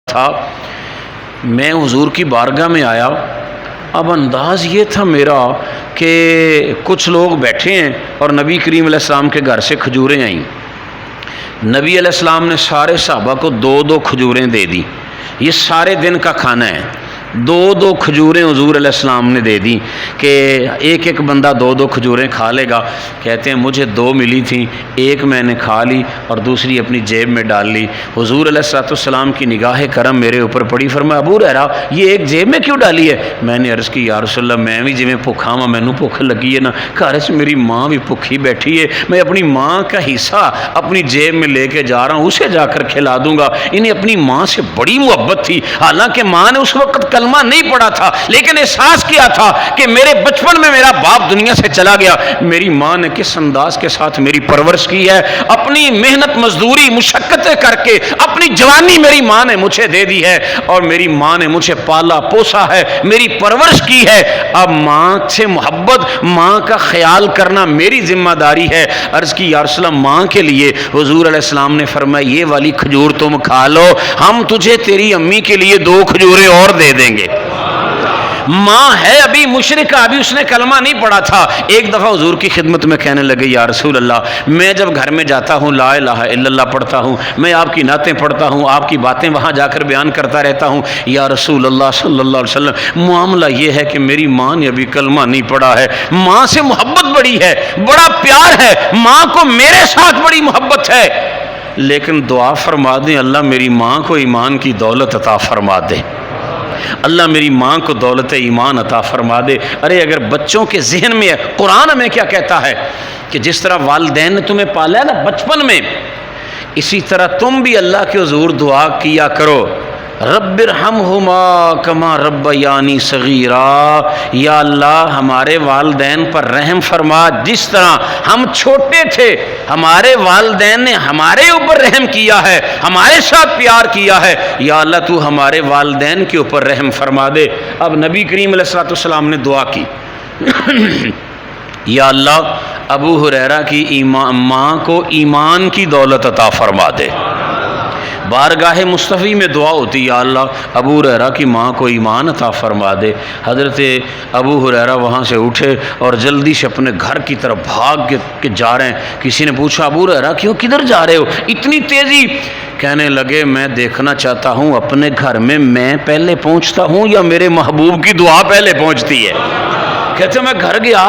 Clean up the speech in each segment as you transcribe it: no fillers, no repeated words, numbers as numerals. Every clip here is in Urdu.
تھا میں حضور کی بارگاہ میں آیا. اب انداز یہ تھا میرا کہ کچھ لوگ بیٹھے ہیں اور نبی کریم علیہ السلام کے گھر سے کھجوریں آئیں. نبی علیہ السلام نے سارے صحابہ کو 2 کھجوریں دے دی. یہ سارے دن کا کھانا ہے. 2 کھجوریں حضور علیہ السلام نے دے دی کہ ایک بندہ 2 کھجوریں کھا لے گا. کہتے ہیں مجھے 2 ملی تھیں، ایک میں نے کھا لی اور دوسری اپنی جیب میں ڈال لی. حضور علیہ السلام کی نگاہ کرم میرے اوپر پڑی. فرمایا ابو ہریرہ یہ ایک جیب میں کیوں ڈالی ہے؟ میں نے عرض کی یا رسول اللہ میں بھی جویں بھوکھا ہاں، مینوں بھوک لگی ہے نا، گھر سے میری ماں بھی بھوکھی بیٹھی ہے، میں اپنی ماں کا حصہ اپنی جیب میں لے کے جا رہا ہوں، اسے جا کر کھلا دوں گا. انہیں اپنی ماں سے بڑی محبت تھی. حالانکہ ماں نے اس وقت کلمہ نہیں پڑھا تھا، لیکن احساس کیا تھا کہ میرے بچپن میں میرا باپ دنیا سے چلا گیا، میری ماں نے کس انداز کے ساتھ میری پرورش کی ہے. اپنی محنت مزدوری مشقتیں کر کے اپنی جوانی میری ماں نے مجھے دے دی ہے اور میری ماں نے مجھے پالا پوسا ہے، میری پرورش کی ہے. اب ماں سے محبت، ماں کا خیال کرنا میری ذمہ داری ہے. عرض کی یا رسول اللہ ماں کے لیے حضور علیہ السلام نے فرمایا یہ والی کھجور تم کھا لو، ہم تجھے تیری امی کے لیے 2 کھجوریں اور دے دیں گے. ماں ہے ابھی مشرکہ، ابھی اس نے کلمہ نہیں پڑھا تھا. ایک دفعہ حضور کی خدمت میں کہنے لگے یا رسول اللہ میں جب گھر میں جاتا ہوں لا الہ الا اللہ پڑھتا ہوں، میں آپ کی نعتیں پڑھتا ہوں، آپ کی باتیں وہاں جا کر بیان کرتا رہتا ہوں. یا رسول اللہ صلی اللہ علیہ وسلم معاملہ یہ ہے کہ میری ماں نے ابھی کلمہ نہیں پڑھا ہے. ماں سے محبت بڑی ہے، بڑا پیار ہے، ماں کو میرے ساتھ بڑی محبت ہے، لیکن دعا فرما دیں اللہ میری ماں کو ایمان کی دولت عطا فرما دے، اللہ میری ماں کو دولت ایمان عطا فرما دے. ارے اگر بچوں کے ذہن میں قرآن ہمیں کیا کہتا ہے کہ جس طرح والدین نے تمہیں پالا ہے نا بچپن میں، اسی طرح تم بھی اللہ کے حضور دعا کیا کرو رب ارحمہما کما ربیانی صغیرا. یا اللہ ہمارے والدین پر رحم فرما، جس طرح ہم چھوٹے تھے ہمارے والدین نے ہمارے اوپر رحم کیا ہے، ہمارے ساتھ پیار کیا ہے. یا اللہ تو ہمارے والدین کے اوپر رحم فرما دے. اب نبی کریم علیہ السلام نے دعا کی یا اللہ ابو ہریرہ کی ماں کو ایمان کی دولت عطا فرما دے. بارگاہ مصطفی میں دعا ہوتی یا اللہ ابو ہریرہ کی ماں کو ایمان عطا فرما دے. حضرت ابو ہریرہ وہاں سے اٹھے اور جلدی سے اپنے گھر کی طرف بھاگ کے جا رہے ہیں. کسی نے پوچھا ابو ہریرہ کیوں، کدھر جا رہے ہو اتنی تیزی؟ کہنے لگے میں دیکھنا چاہتا ہوں اپنے گھر میں پہلے پہنچتا ہوں یا میرے محبوب کی دعا پہلے پہنچتی ہے. کہتے میں گھر گیا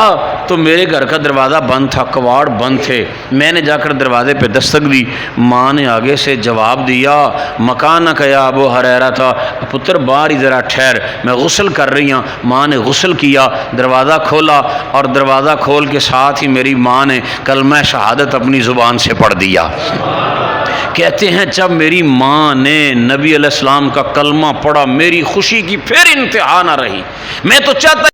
تو میرے گھر کا دروازہ بند تھا، کواڑ بند تھے. میں نے جا کر دروازے پہ دستک دی، ماں نے آگے سے جواب دیا مکانک یا ابو ہریرہ تھا، پتر باہر ہی ذرا ٹھہر میں غسل کر رہی ہوں. ماں نے غسل کیا، دروازہ کھولا اور دروازہ کھول کے ساتھ ہی میری ماں نے کلمہ شہادت اپنی زبان سے پڑھ دیا. کہتے ہیں جب میری ماں نے نبی علیہ السلام کا کلمہ پڑھا میری خوشی کی پھر انتہا نہ رہی. میں تو چاہتا